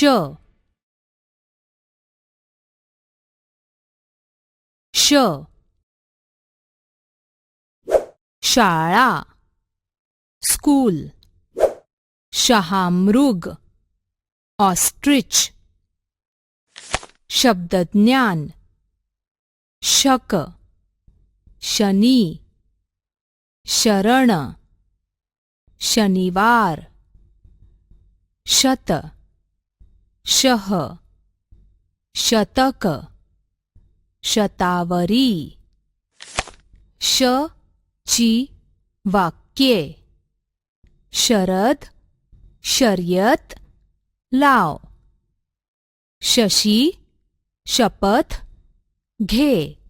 श शाळा school शहामृग ostrich शब्दज्ञान शक शनी शरण शनिवार शत शह शतक शतावरी ची वाक्ये शरद शर्यत लाव शशी शपथ घे